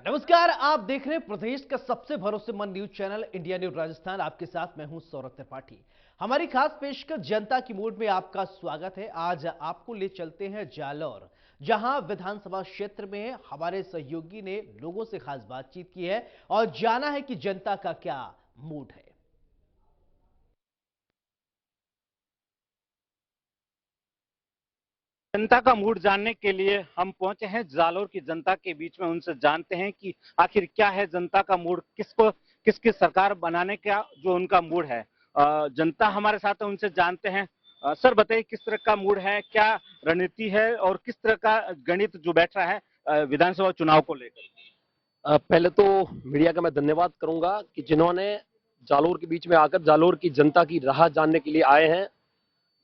नमस्कार, आप देख रहे हैं प्रदेश का सबसे भरोसेमंद news channel India news Rajasthan. आपके साथ मैं हूं सौरभ त्रिपाठी। हमारी खास पेशकश जनता की मूड में आपका स्वागत है। आज आपको ले चलते हैं जालौर, जहां विधानसभा क्षेत्र में हमारे सहयोगी ने लोगों से खास बातचीत की है और जाना है कि जनता का क्या मूड है। जनता का मूड जानने के लिए हम पहुंचे हैं जालोर की जनता के बीच में। उनसे जानते हैं कि आखिर क्या है जनता का मूड, किसकी सरकार बनाने का जो उनका मूड है। जनता हमारे साथ है, उनसे जानते हैं। सर बताइए किस तरह का मूड है, क्या रणनीति है और किस तरह का गणित जो बैठ रहा है विधानसभा चुनाव को लेकर। पहले तो मीडिया का मैं धन्यवाद करूंगा कि जिन्होंने जालोर के बीच में आकर जालोर की जनता की राह जानने के लिए आए हैं।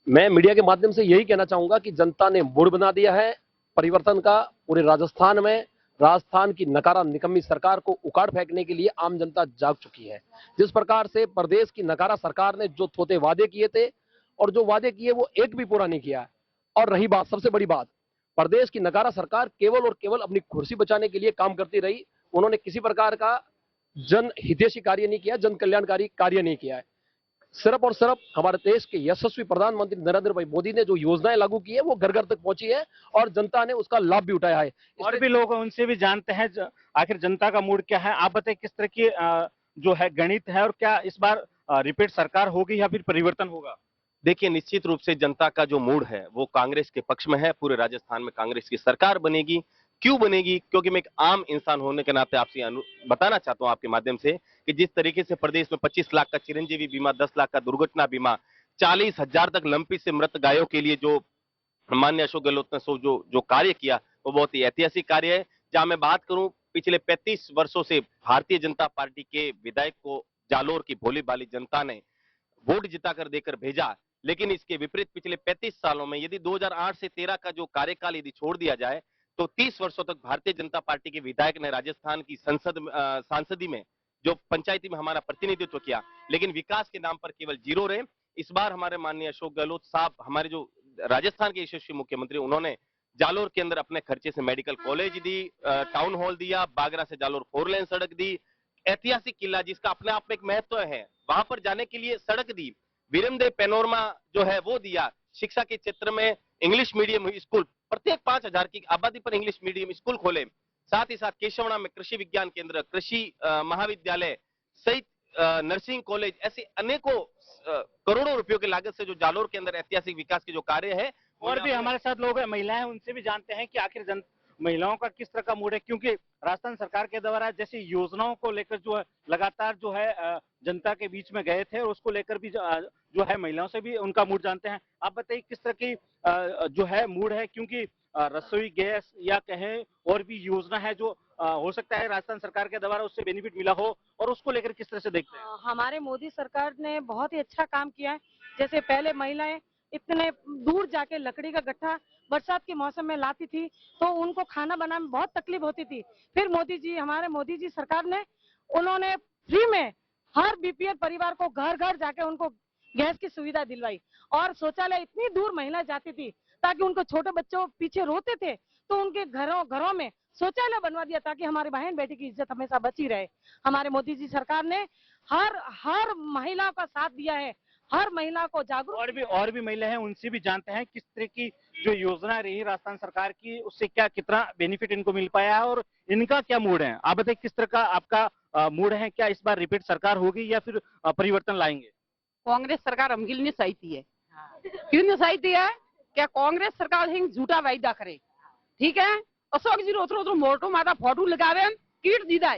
मैं मीडिया के माध्यम से यही कहना चाहूंगा कि जनता ने मूड बना दिया है परिवर्तन का। पूरे राजस्थान में राजस्थान की नकारा निकम्मी सरकार को उखाड़ फेंकने के लिए आम जनता जाग चुकी है। जिस प्रकार से प्रदेश की नकारा सरकार ने जो थोथे वादे किए थे और जो वादे किए वो एक भी पूरा नहीं किया है। और रही बात, सबसे बड़ी बात, प्रदेश की नकारा सरकार केवल और केवल अपनी कुर्सी बचाने के लिए काम करती रही। उन्होंने किसी प्रकार का जन हितैषी कार्य नहीं किया, जन कल्याणकारी कार्य नहीं किया है। सिर्फ और सिर्फ हमारे देश के यशस्वी प्रधानमंत्री नरेंद्र भाई मोदी ने जो योजनाएं लागू की है वो घर घर तक पहुंची है और जनता ने उसका लाभ भी उठाया है। और भी लोग हैं, उनसे भी जानते हैं आखिर जनता का मूड क्या है। आप बताइए किस तरह की जो है गणित है और क्या इस बार रिपीट सरकार होगी या फिर परिवर्तन होगा। देखिए, निश्चित रूप से जनता का जो मूड है वो कांग्रेस के पक्ष में है। पूरे राजस्थान में कांग्रेस की सरकार बनेगी। क्यों बनेगी? क्योंकि मैं एक आम इंसान होने के नाते आपसे बताना चाहता हूं आपके माध्यम से कि जिस तरीके से प्रदेश में 25 लाख का चिरंजीवी बीमा, 10 लाख का दुर्घटना बीमा, 40,000 तक लंपी से मृत गायों के लिए जो माननीय अशोक गहलोत ने जो जो कार्य किया वो बहुत ही ऐतिहासिक कार्य है। जहां मैं बात करूं, पिछले 35 वर्षों से भारतीय जनता पार्टी के विधायक को जालोर की भोली भाली जनता ने वोट जिताकर देकर भेजा। लेकिन इसके विपरीत पिछले 35 सालों में यदि 2008 से 13 का जो कार्यकाल यदि छोड़ दिया जाए तो 30 वर्षों तक भारतीय जनता पार्टी के विधायक ने राजस्थान की सांसदी में जो पंचायती में हमारा प्रतिनिधित्व किया, लेकिन विकास के नाम पर केवल जीरो रहे। इस बार हमारे माननीय अशोक गहलोत साहब, हमारे जो राजस्थान के यशस्वी मुख्यमंत्री, उन्होंने जालोर के अंदर अपने खर्चे से मेडिकल कॉलेज दी, टाउन हॉल दिया, बागरा से जालोर 4 लेन सड़क दी, ऐतिहासिक किला जिसका अपने आप में एक महत्व है वहां पर जाने के लिए सड़क दी, वीरमदेव पैनोरमा जो है वो दिया। शिक्षा के क्षेत्र में इंग्लिश मीडियम स्कूल, प्रत्येक 5,000 की आबादी पर इंग्लिश मीडियम स्कूल खोले। साथ ही साथ केशवड़ा में कृषि विज्ञान केंद्र, कृषि महाविद्यालय सहित नर्सिंग कॉलेज, ऐसे अनेकों करोड़ों रुपयों की लागत से जो जालोर के अंदर ऐतिहासिक विकास के जो कार्य है। और भी हमारे साथ लोग हैं, महिलाएं, उनसे भी जानते हैं कि आखिर महिलाओं का किस तरह का मूड है, क्योंकि राजस्थान सरकार के द्वारा जैसी योजनाओं को लेकर जो है लगातार जो है जनता के बीच में गए थे और उसको लेकर भी जो है महिलाओं से भी उनका मूड जानते हैं। आप बताइए किस तरह की जो है मूड है, क्योंकि रसोई गैस या कहें और भी योजना है जो हो सकता है राजस्थान सरकार के द्वारा उससे बेनिफिट मिला हो, और उसको लेकर किस तरह से देखते हैं। हमारे मोदी सरकार ने बहुत ही अच्छा काम किया है। जैसे पहले महिलाएं इतने दूर जाके लकड़ी का गट्ठा बरसात के मौसम में लाती थी तो उनको खाना बनाने में बहुत तकलीफ होती थी। फिर हमारे मोदी जी सरकार ने उन्होंने फ्री में हर बीपीएल परिवार को घर घर जाके उनको गैस की सुविधा दिलवाई। और शौचालय इतनी दूर महिला जाती थी ताकि उनको छोटे बच्चों पीछे रोते थे तो उनके घरों में शौचालय बनवा दिया ताकि हमारी बहन बेटी की इज्जत हमेशा बची रहे। हमारे मोदी जी सरकार ने हर महिला का साथ दिया है, हर महिला को जागरूक। और भी महिला हैं, उनसे भी जानते हैं किस तरह की जो योजना रही राजस्थान सरकार की उससे क्या कितना बेनिफिट इनको मिल पाया है और इनका क्या मूड है। आप बताइए किस तरह का आपका मूड है, क्या इस बार रिपीट सरकार होगी या फिर परिवर्तन लाएंगे। कांग्रेस सरकार हमके लिए नहीं सही है। क्यों नहीं सही है? क्या कांग्रेस सरकार हिंग झूठा वायदा करे, ठीक है। अशोक जी रोथरो मोटो माता फोटो लगावे कीट दीदा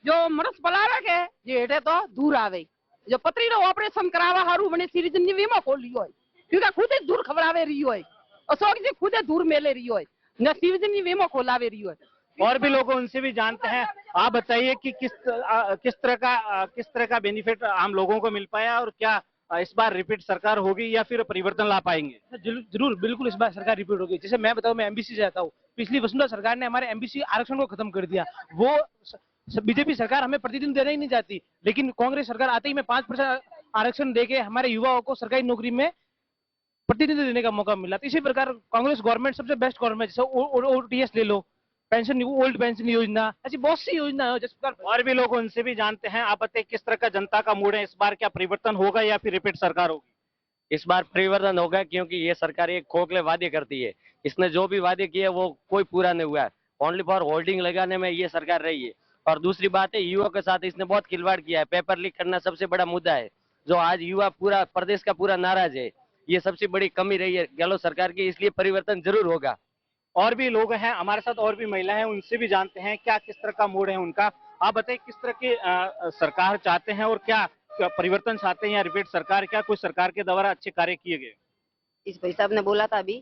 जो मरस पलावे के जे हेठे तो दूर आवे, जो पतरी रो ऑपरेशन करावा हारू बने सीरीज ने वीमा खोल लियो है क्योंकि खुद ही दूर खबरावे रियो है। अशोक जी खुद ही दूर मेले रियो है न सीरीज ने वीमा खोलावे रियो है। और भी लोग उनसे भी जानते हैं। आप बताइए कि किस तरह का बेनिफिट आम लोगों को मिल पाया और क्या इस बार रिपीट सरकार होगी या फिर परिवर्तन ला पाएंगे। जरूर बिल्कुल इस बार सरकार रिपीट होगी। जैसे मैं बताऊं, मैं एमबीसी से आता हूँ। पिछली वसुंधरा सरकार ने हमारे एमबीसी आरक्षण को खत्म कर दिया। वो बीजेपी सरकार हमें प्रतिदिन देना ही नहीं चाहती, लेकिन कांग्रेस सरकार आते ही में 5% आरक्षण देके हमारे युवाओं को सरकारी नौकरी में प्रतिनिधित्व देने का मौका मिला। इसी प्रकार कांग्रेस गवर्नमेंट सबसे बेस्ट गवर्नमेंट, जैसे ओटीएस ले लो, पेंशन ओल्ड पेंशन योजना, ऐसी बहुत सी योजना है जिस पर और भी लोग उनसे भी जानते हैं। आप बताइए किस तरह का जनता का मूड है इस बार, क्या परिवर्तन होगा या फिर रिपीट सरकार होगी? इस बार परिवर्तन होगा, क्योंकि ये सरकार एक खोखले वादे करती है। इसने जो भी वादे किए वो कोई पूरा नहीं हुआ है। ओनली फॉर होल्डिंग लगाने में ये सरकार रही है। और दूसरी बात है, युवा के साथ इसने बहुत खिलवाड़ किया है। पेपर लीक करना सबसे बड़ा मुद्दा है, जो आज युवा पूरा प्रदेश का पूरा नाराज है। ये सबसे बड़ी कमी रही है गहलोत सरकार की, इसलिए परिवर्तन जरूर होगा। और भी लोग हैं हमारे साथ, और भी महिला हैं, उनसे भी जानते हैं क्या किस तरह का मूड है उनका। आप बताइए किस तरह की सरकार चाहते हैं और क्या परिवर्तन चाहते हैं या रिपीट सरकार, क्या कुछ सरकार के द्वारा अच्छे कार्य किए गए? इस भाई साहब ने बोला था अभी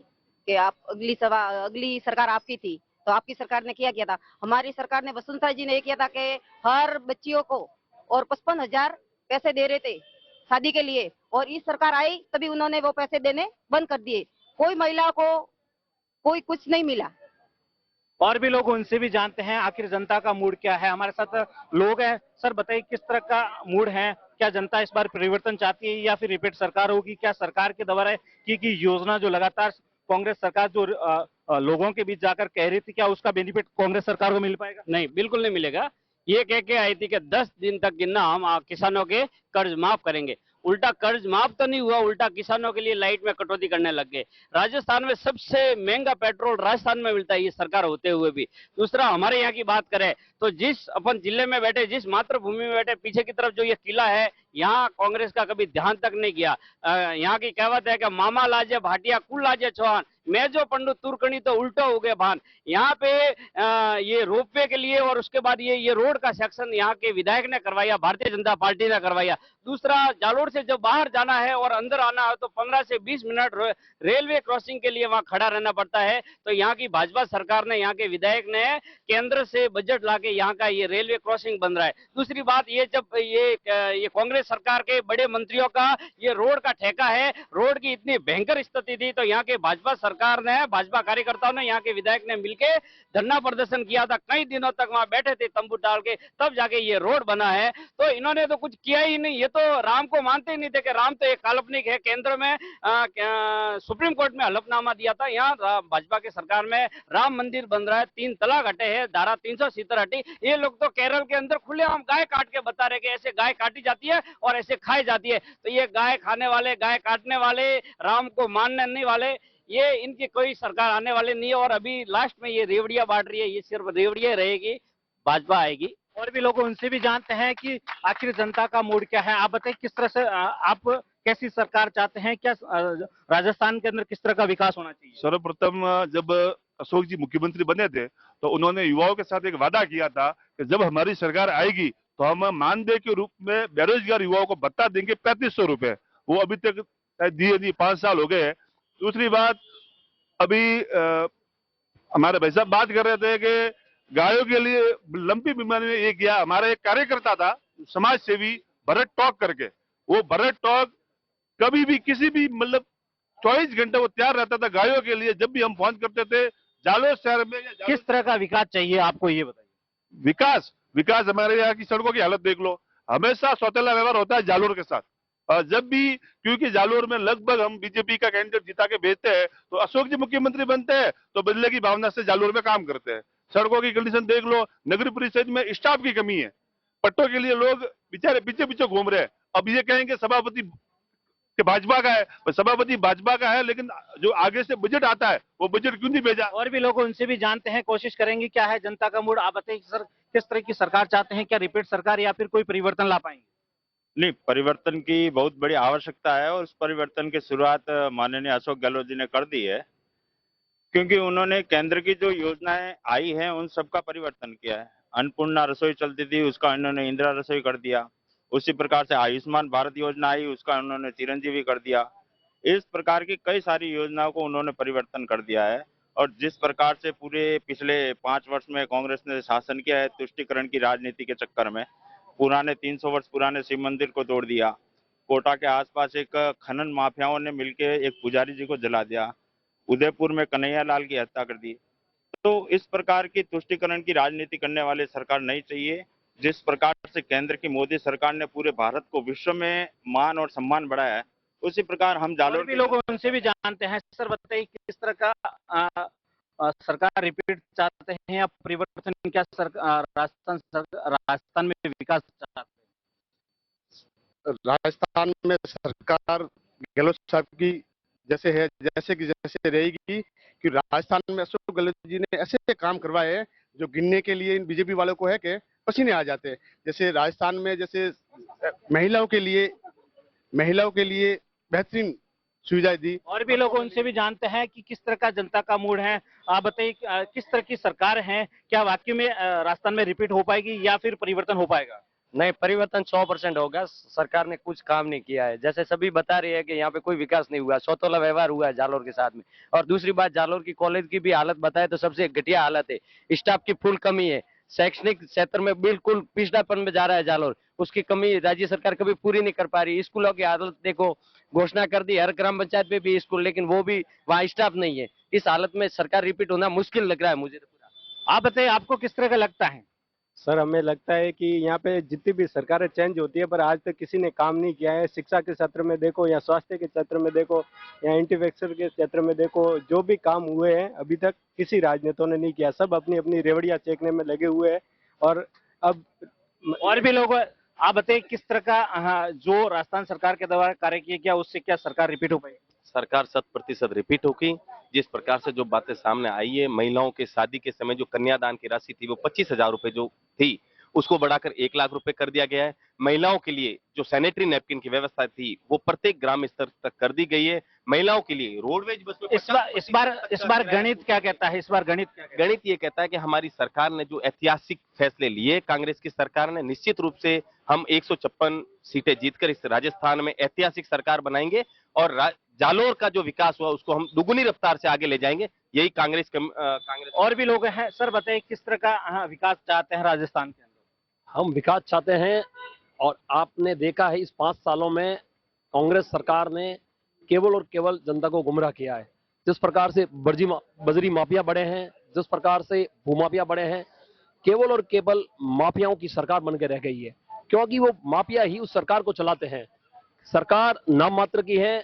कि आप अगली सरकार आपकी थी, तो आपकी सरकार ने किया था। हमारी सरकार ने, वसुंधरा जी ने ये किया था कि हर बच्चियों को और 55,000 पैसे दे रहे थे शादी के लिए, और इस सरकार आई तभी उन्होंने वो पैसे देने बंद कर दिए। कोई महिला को कोई कुछ नहीं मिला। और भी लोग उनसे भी जानते हैं आखिर जनता का मूड क्या है। हमारे साथ लोग हैं। सर बताइए किस तरह का मूड है, क्या जनता इस बार परिवर्तन चाहती है या फिर रिपीट सरकार होगी? क्या सरकार के द्वारा की योजना जो लगातार कांग्रेस सरकार जो लोगों के बीच जाकर कह रही थी, क्या उसका बेनिफिट कांग्रेस सरकार को मिल पाएगा? नहीं, बिल्कुल नहीं मिलेगा। ये कह के आई थी कि 10 दिन तक गिनना, हम किसानों के कर्ज माफ करेंगे। उल्टा कर्ज माफ तो नहीं हुआ, उल्टा किसानों के लिए लाइट में कटौती करने लग गए। राजस्थान में सबसे महंगा पेट्रोल राजस्थान में मिलता है, ये सरकार होते हुए भी। दूसरा, हमारे यहाँ की बात करें तो जिस अपन जिले में बैठे, जिस मातृभूमि में बैठे, पीछे की तरफ जो ये किला है, यहाँ कांग्रेस का कभी ध्यान तक नहीं किया। यहाँ की कहावत है कि मामा लाजे भाटिया कुल लाजे चौहान, मैं जो पंडु तुरकणी तो उल्टा हो गए भान। यहाँ पे ये रोपवे के लिए और उसके बाद ये रोड का सेक्शन यहाँ के विधायक ने करवाया, भारतीय जनता पार्टी ने करवाया। दूसरा, जालोर से जब बाहर जाना है और अंदर आना है तो 15 से 20 मिनट रेलवे क्रॉसिंग के लिए वहां खड़ा रहना पड़ता है। तो यहाँ की भाजपा सरकार ने, यहाँ के विधायक ने केंद्र से बजट लाके यहाँ का ये रेलवे क्रॉसिंग बन रहा है। दूसरी बात, ये जब ये कांग्रेस सरकार के बड़े मंत्रियों का ये रोड का ठेका है, रोड की इतनी भयंकर स्थिति थी, तो यहाँ के भाजपा सरकार ने, भाजपा कार्यकर्ताओं ने, यहाँ के विधायक ने मिलकर धरना प्रदर्शन किया था। कई दिनों तक वहां बैठे थे तंबू डाल के, तब जाके ये रोड बना है। तो इन्होंने तो कुछ किया ही नहीं। ये तो राम को मानते ही नहीं थे कि राम तो एक काल्पनिक है। केंद्र में सुप्रीम कोर्ट में हलफनामा दिया था, यहाँ भाजपा के सरकार में राम मंदिर बन रहा है, 3 तलाक हटे हैं, धारा 370 हटी। ये लोग तो केरल के अंदर खुलेआम गाय काट के बता रहे कि ऐसे गाय काटी जाती है और ऐसे खाई जाती है। तो ये गाय खाने वाले, गाय काटने वाले, राम को मानने नहीं वाले, ये इनकी कोई सरकार आने वाले नहीं है। और अभी लास्ट में ये रेवड़िया बांट रही है, ये सिर्फ रेवड़िया रहेगी, भाजपा आएगी। और भी लोग उनसे भी जानते हैं कि आखिर जनता का मूड क्या है। आप बताइए किस तरह से आप कैसी सरकार चाहते हैं, क्या राजस्थान के अंदर किस तरह का विकास होना चाहिए? सर्वप्रथम जब अशोक जी मुख्यमंत्री बने थे तो उन्होंने युवाओं के साथ एक वादा किया था कि जब हमारी सरकार आएगी तो हम मानदेय के रूप में बेरोजगार युवाओं को भत्ता देंगे 3500 रुपए। वो अभी तक दिए नहीं, 5 साल हो गए हैं। दूसरी बात, अभी हमारे भाई साहब बात कर रहे थे कि गायों के लिए लंपी बीमारी में ये किया। हमारा एक कार्यकर्ता था, समाज सेवी, भरत टॉक करके, वो भरत टॉक कभी भी किसी भी मतलब 24 घंटे वो तैयार रहता था गायों के लिए। जब भी हम फोन करते थे जालोर शहर में, किस तरह का विकास चाहिए आपको, ये बताइए। विकास हमारे यहाँ की सड़कों की हालत देख लो, हमेशा सौतेला व्यवहार होता है जालोर के साथ। जब भी, क्योंकि जालोर में लगभग हम बीजेपी का कैंडिडेट जिता के भेजते हैं तो अशोक जी मुख्यमंत्री बनते हैं तो बदले की भावना से जालोर में काम करते हैं। सड़कों की कंडीशन देख लो, नगर परिषद में स्टाफ की कमी है, पट्टों के लिए लोग बेचारे पीछे पीछे घूम रहे हैं। अब ये कहेंगे सभापति कि भाजपा का है, सभापति भाजपा का है, लेकिन जो आगे से बजट आता है वो बजट क्यों नहीं भेजा? और भी लोग उनसे भी जानते हैं, कोशिश करेंगे क्या है जनता का मूड। आप बताइए सर, किस तरह की सरकार चाहते हैं, क्या रिपीट सरकार या फिर कोई परिवर्तन ला पाएंगे? नहीं, परिवर्तन की बहुत बड़ी आवश्यकता है और उस परिवर्तन की शुरुआत माननीय अशोक गहलोत जी ने कर दी है, क्योंकि उन्होंने केंद्र की जो योजनाएं आई हैं उन सबका परिवर्तन किया है। अन्नपूर्णा रसोई चलती थी, उसका उन्होंने इंदिरा रसोई कर दिया। उसी प्रकार से आयुष्मान भारत योजना आई, उसका उन्होंने चिरंजीवी कर दिया। इस प्रकार की कई सारी योजनाओं को उन्होंने परिवर्तन कर दिया है। और जिस प्रकार से पूरे पिछले 5 वर्ष में कांग्रेस ने शासन किया है, तुष्टीकरण की राजनीति के चक्कर में पुराने 300 वर्ष पुराने शिव मंदिर को तोड़ दिया। कोटा के आसपास एक खनन माफियाओं ने मिलकर एक पुजारी जी को जला दिया। उदयपुर में कन्हैया लाल की हत्या कर दी। तो इस प्रकार की तुष्टीकरण की राजनीति करने वाली सरकार नहीं चाहिए। जिस प्रकार से केंद्र की मोदी सरकार ने पूरे भारत को विश्व में मान और सम्मान बढ़ाया है, उसी प्रकार हम जालोर भी लोग उनसे भी जानते हैं। सर बताइए किस तरह का सरकार रिपीट चाहते हैं या परिवर्तन, क्या राजस्थान में विकास चाहते हैं? राजस्थान में सरकार गहलोत साहब की जैसे रहेगी कि राजस्थान में अशोक गहलोत जी ने ऐसे काम करवाए हैं जो गिनने के लिए इन बीजेपी वालों को है कि पसीने आ जाते हैं। जैसे राजस्थान में जैसे महिलाओं के लिए बेहतरीन सुविधाएं दी। और भी लोग उनसे भी जानते हैं कि किस तरह का जनता का मूड है। आप बताइए किस तरह की सरकार है, क्या वाकई में राजस्थान में रिपीट हो पाएगी या फिर परिवर्तन हो पाएगा? नहीं, परिवर्तन 100% होगा। सरकार ने कुछ काम नहीं किया है, जैसे सभी बता रहे हैं कि यहाँ पे कोई विकास नहीं हुआ, सौतोला व्यवहार हुआ है जालोर के साथ में। और दूसरी बात, जालोर की कॉलेज की भी हालत बताए तो सबसे घटिया हालत है, स्टाफ की फुल कमी है, शैक्षणिक क्षेत्र में बिल्कुल पिछड़ापन में जा रहा है जालोर। उसकी कमी राज्य सरकार कभी पूरी नहीं कर पा रही। स्कूलों की हालत देखो, घोषणा कर दी हर ग्राम पंचायत पे भी स्कूल, लेकिन वो भी वहाँ स्टाफ नहीं है। इस हालत में सरकार रिपीट होना मुश्किल लग रहा है मुझे तो पूरा। आप बताइए, आपको किस तरह का लगता है? सर, हमें लगता है कि यहाँ पे जितनी भी सरकारें चेंज होती है पर आज तक किसी ने काम नहीं किया है। शिक्षा के क्षेत्र में देखो या स्वास्थ्य के क्षेत्र में देखो या इंफ्रास्ट्रक्चर के क्षेत्र में देखो, जो भी काम हुए हैं अभी तक किसी राजनेताओं ने नहीं किया। सब अपनी अपनी रेवड़ियां चेकने में लगे हुए हैं। और अब और भी लोग, आप बताइए किस तरह का जो राजस्थान सरकार के द्वारा कार्य किया गया उससे क्या सरकार रिपीट हो पाएगी? सरकार 100% रिपीट होगी। जिस प्रकार से जो बातें सामने आई है, महिलाओं के शादी के समय जो कन्यादान की राशि थी वो 25,000 रुपए जो थी उसको बढ़ाकर 1 लाख रुपए कर दिया गया है। महिलाओं के लिए जो सैनिटरी नैपकिन की व्यवस्था थी वो प्रत्येक ग्राम स्तर तक कर दी गई है। महिलाओं के लिए रोडवेज बस में इस बार गणित क्या कहता है? गणित ये कहता है कि हमारी सरकार ने जो ऐतिहासिक फैसले लिए, कांग्रेस की सरकार ने, निश्चित रूप से हम 156 सीटें जीतकर इस राजस्थान में ऐतिहासिक सरकार बनाएंगे और जालोर का जो विकास हुआ उसको हम दुगुनी रफ्तार से आगे ले जाएंगे। यही कांग्रेस और भी लोग हैं। सर बताइए किस तरह का विकास चाहते हैं राजस्थान के अंदर? हम विकास चाहते हैं और आपने देखा है इस 5 सालों में कांग्रेस सरकार ने केवल और केवल जनता को गुमराह किया है। जिस प्रकार से बजरी माफिया बढ़े हैं, जिस प्रकार से भूमाफिया बढ़े हैं, केवल और केवल माफियाओं की सरकार बन के रह गई है, क्योंकि वो माफिया ही उस सरकार को चलाते हैं। सरकार नाम मात्र की है,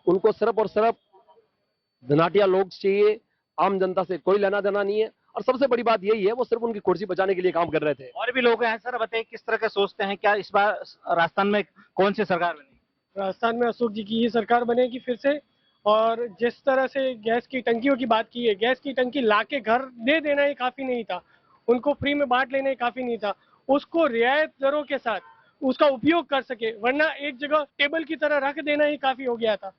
उनको सिर्फ और सिर्फ धनाटिया लोग चाहिए, आम जनता से कोई लेना देना नहीं है। और सबसे बड़ी बात यही है, वो सिर्फ उनकी कुर्सी बचाने के लिए काम कर रहे थे। और भी लोग हैं। सर बताइए किस तरह का सोचते हैं, क्या इस बार राजस्थान में कौन सी सरकार बनेगी? राजस्थान में अशोक जी की ही सरकार बनेगी फिर से। और जिस तरह से गैस की टंकियों की बात की है, गैस की टंकी लाके घर दे देना ही काफी नहीं था, उनको फ्री में बांट लेना ही काफी नहीं था। उसको रियायत दरों के साथ उसका उपयोग कर सके, वरना एक जगह टेबल की तरह रख देना ही काफी हो गया था।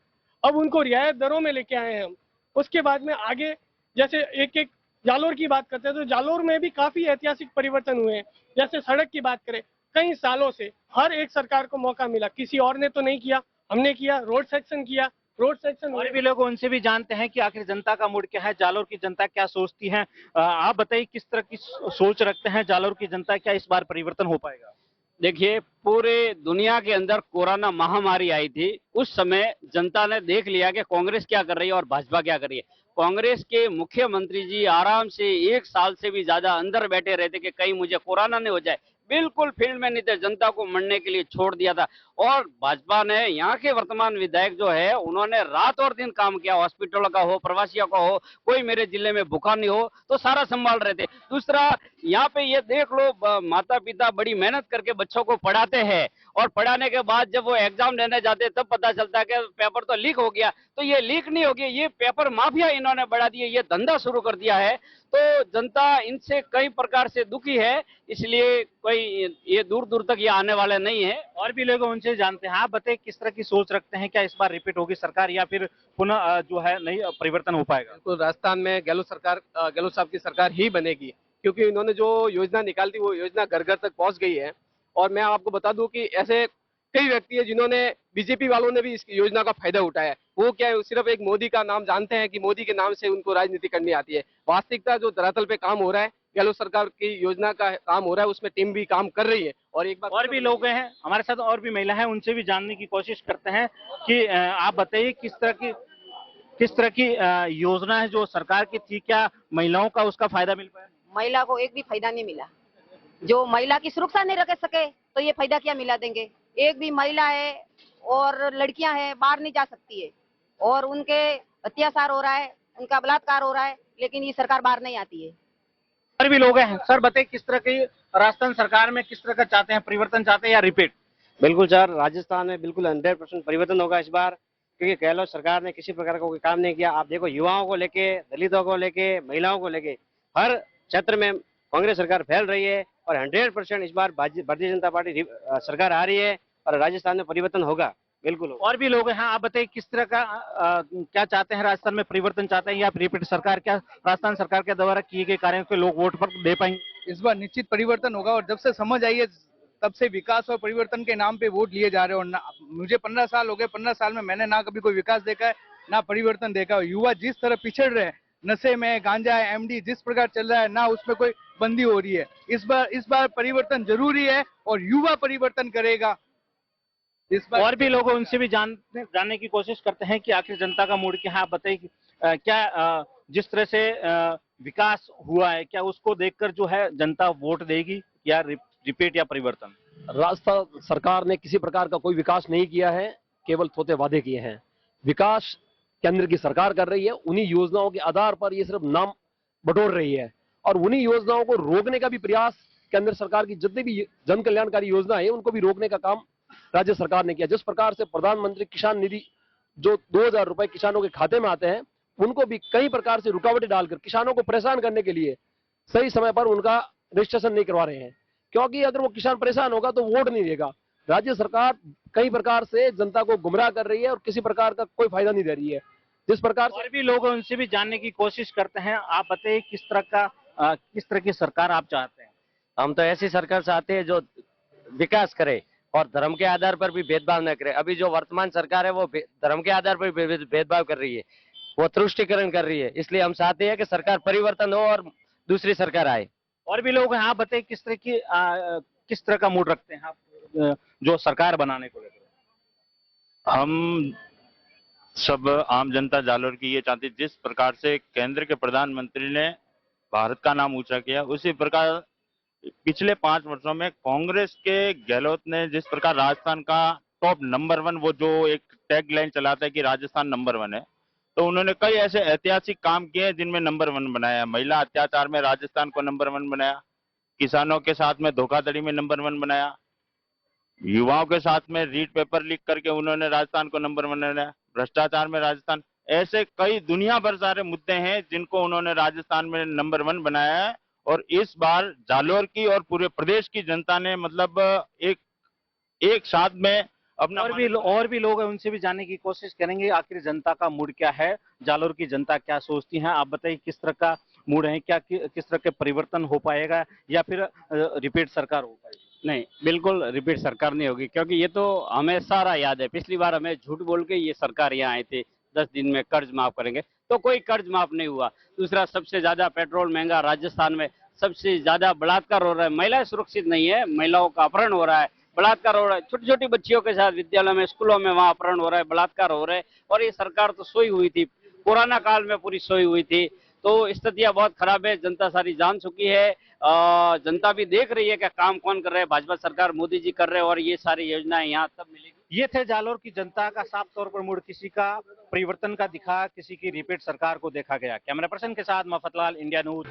अब उनको रियायत दरों में लेके आए हैं हम। उसके बाद में आगे जैसे एक जालोर की बात करते हैं तो जालोर में भी काफी ऐतिहासिक परिवर्तन हुए हैं। जैसे सड़क की बात करें, कई सालों से हर एक सरकार को मौका मिला, किसी और ने तो नहीं किया, हमने किया, रोड सेक्शन किया, रोड सेक्शन। और भी लोग उनसे भी जानते हैं कि आखिर जनता का मूड क्या है, जालोर की जनता क्या सोचती है। आप बताइए किस तरह की सोच रखते हैं जालोर की जनता, क्या इस बार परिवर्तन हो पाएगा? देखिए, पूरे दुनिया के अंदर कोरोना महामारी आई थी, उस समय जनता ने देख लिया कि कांग्रेस क्या कर रही है और भाजपा क्या कर रही है। कांग्रेस के मुख्यमंत्री जी आराम से 1 साल से भी ज्यादा अंदर बैठे रहते कि कहीं मुझे कोरोना नहीं हो जाए, बिल्कुल फील्ड में नहीं थे, जनता को मरने के लिए छोड़ दिया था। और भाजपा ने, यहाँ के वर्तमान विधायक जो है, उन्होंने रात और दिन काम किया, हॉस्पिटलों का हो, प्रवासियों का हो, कोई मेरे जिले में भूखा नहीं हो तो सारा संभाल रहे थे। दूसरा, यहाँ पे ये देख लो, माता पिता बड़ी मेहनत करके बच्चों को पढ़ाते हैं और पढ़ाने के बाद जब वो एग्जाम देने जाते तब पता चलता है कि पेपर तो लीक हो गया। तो ये लीक नहीं हो गया, ये पेपर माफिया इन्होंने बढ़ा दिए, ये धंधा शुरू कर दिया है। तो जनता इनसे कई प्रकार से दुखी है, इसलिए कोई ये दूर दूर तक ये आने वाले नहीं है। और भी लोग उनसे जानते हैं। आप बताइए किस तरह की सोच रखते हैं, क्या इस बार रिपीट होगी सरकार या फिर पुनः जो है नई परिवर्तन हो पाएगा? तो राजस्थान में गहलोत साहब की सरकार ही बनेगी, क्योंकि इन्होंने जो योजना निकाली थी वो योजना घर घर तक पहुंच गई है। और मैं आपको बता दूं कि ऐसे कई व्यक्ति है जिन्होंने, बीजेपी वालों ने भी इस योजना का फायदा उठाया है। वो क्या है, सिर्फ एक मोदी का नाम जानते हैं कि मोदी के नाम से उनको राजनीति करनी आती है। वास्तविकता जो धरातल पे काम हो रहा है, गहलोत सरकार की योजना का काम हो रहा है, उसमें टीम भी काम कर रही है। और एक बात और भी लोग हैं हमारे साथ, और भी महिला हैं, उनसे भी जानने की कोशिश करते हैं कि आप बताइए किस तरह की योजना है जो सरकार की थी, क्या महिलाओं का उसका फायदा मिल पाया? महिला को एक भी फायदा नहीं मिला। जो महिला की सुरक्षा नहीं रख सके तो ये फायदा क्या मिला देंगे। एक भी महिला है और लड़कियां हैं, बाहर नहीं जा सकती है और उनके अत्याचार हो रहा है, उनका बलात्कार हो रहा है, लेकिन ये सरकार बाहर नहीं आती है। सर भी लोग हैं, सर बताइए किस तरह की राजस्थान सरकार में किस तरह का चाहते हैं, परिवर्तन चाहते हैं या रिपीट? बिल्कुल सर, राजस्थान में बिल्कुल 100% परिवर्तन होगा इस बार, क्योंकि गहलोत सरकार ने किसी प्रकार का कोई काम नहीं किया। आप देखो, युवाओं को लेके, दलितों को लेके, महिलाओं को लेके हर क्षेत्र में कांग्रेस सरकार फैल रही है और 100% इस बार भारतीय जनता पार्टी सरकार आ रही है और राजस्थान में परिवर्तन होगा, बिल्कुल होगा। और भी लोग हैं, आप बताइए किस तरह का क्या चाहते हैं, राजस्थान में परिवर्तन चाहते हैं या रिपीट सरकार? क्या राजस्थान सरकार के द्वारा किए गए कार्यों के लोग वोट पर दे पाएंगे? इस बार निश्चित परिवर्तन होगा और जब से समझ आई है तब से विकास और परिवर्तन के नाम पे वोट लिए जा रहे हैं। और मुझे 15 साल हो गए, 15 साल में मैंने ना कभी कोई विकास देखा है ना परिवर्तन देखा है। युवा जिस तरह पिछड़ रहे हैं, नशे में, गांजा, एमडी जिस प्रकार चल रहा है ना, उसमें कोई बंदी हो रही है। इस बार परिवर्तन जरूरी है और युवा परिवर्तन करेगा इस बार। और भी लोग उनसे भी जानने की कोशिश करते हैं कि आखिर जनता का मूड क्या है। आप बताइए क्या जिस तरह से विकास हुआ है, क्या उसको देखकर जो है जनता वोट देगी या रिपीट या परिवर्तन? राजस्थान सरकार ने किसी प्रकार का कोई विकास नहीं किया है, केवल थोथे वादे किए हैं। विकास केंद्र की सरकार कर रही है, उन्हीं योजनाओं के आधार पर ये सिर्फ नाम बटोर रही है और उन्हीं योजनाओं को रोकने का भी प्रयास केंद्र सरकार की जितनी भी जन कल्याणकारी योजना है उनको भी रोकने का काम राज्य सरकार ने किया। जिस प्रकार से प्रधानमंत्री किसान निधि जो 2000 रुपए किसानों के खाते में आते हैं, उनको भी कई प्रकार से रुकावटें डालकर किसानों को परेशान करने के लिए सही समय पर उनका रजिस्ट्रेशन नहीं करवा रहे हैं, क्योंकि अगर वो किसान परेशान होगा तो वोट नहीं देगा। राज्य सरकार कई प्रकार से जनता को गुमराह कर रही है और किसी प्रकार का कोई फायदा नहीं दे रही है। जिस प्रकार और भी लोग उनसे भी जानने की कोशिश करते हैं। आप बताइए किस तरह की सरकार आप चाहते हैं? हम तो ऐसी सरकार चाहते हैं जो विकास करे और धर्म के आधार पर भी भेदभाव न करे। अभी जो वर्तमान सरकार है वो धर्म के आधार पर भी भेदभाव कर रही है, वो तुष्टीकरण कर रही है। इसलिए हम चाहते हैं कि सरकार परिवर्तन हो और दूसरी सरकार आए। और भी लोग हैं, आप बताइए किस तरह का मूड रखते हैं आप जो सरकार बनाने को लेकर? हम सब आम जनता जालोर की ये चाहती, जिस प्रकार से केंद्र के प्रधानमंत्री ने भारत का नाम ऊंचा किया, उसी प्रकार पिछले 5 वर्षों में कांग्रेस के गहलोत ने जिस प्रकार राजस्थान का टॉप नंबर 1, वो जो एक टैग लाइन चलाता है कि राजस्थान नंबर 1 है, तो उन्होंने कई ऐसे ऐतिहासिक काम किए जिनमें नंबर 1 बनाया। महिला अत्याचार में राजस्थान को नंबर 1 बनाया, किसानों के साथ में धोखाधड़ी में नंबर 1 बनाया, युवाओं के साथ में रीट पेपर लीक करके उन्होंने राजस्थान को नंबर 1 बनाया, भ्रष्टाचार में राजस्थान, ऐसे कई दुनिया भर सारे मुद्दे हैं जिनको उन्होंने राजस्थान में नंबर 1 बनाया है। और इस बार जालोर की और पूरे प्रदेश की जनता ने मतलब एक साथ में अपना और भी लोग हैं, उनसे भी जानने की कोशिश करेंगे आखिर जनता का मूड क्या है, जालोर की जनता क्या सोचती है। आप बताइए किस तरह का मूड है, क्या किस तरह के परिवर्तन हो पाएगा या फिर रिपीट सरकार हो पाएगी? नहीं, बिल्कुल रिपीट सरकार नहीं होगी, क्योंकि ये तो हमें सारा याद है। पिछली बार हमें झूठ बोल के ये सरकार यहाँ आई थी 10 दिन में कर्ज माफ करेंगे, तो कोई कर्ज माफ नहीं हुआ। दूसरा, सबसे ज्यादा पेट्रोल महंगा, राजस्थान में सबसे ज्यादा बलात्कार हो रहा है, महिलाएं सुरक्षित नहीं है, महिलाओं का अपहरण हो रहा है, बलात्कार हो रहा है, छोटी छोटी बच्चियों के साथ विद्यालय में, स्कूलों में वहाँ अपहरण हो रहा है, बलात्कार हो रहे हैं। और ये सरकार तो सोई हुई थी, कोरोना काल में पूरी सोई हुई थी। तो स्थितियां बहुत खराब है, जनता सारी जान चुकी है, जनता भी देख रही है कि काम कौन कर रहे हैं, भाजपा सरकार, मोदी जी कर रहे हैं और ये सारी योजनाएं यहाँ तब मिलेगी। ये थे जालोर की जनता का साफ तौर पर मूड, किसी का परिवर्तन का दिखा, किसी की रिपीट सरकार को देखा गया। कैमरा पर्सन के साथ मफतलाल, इंडिया न्यूज।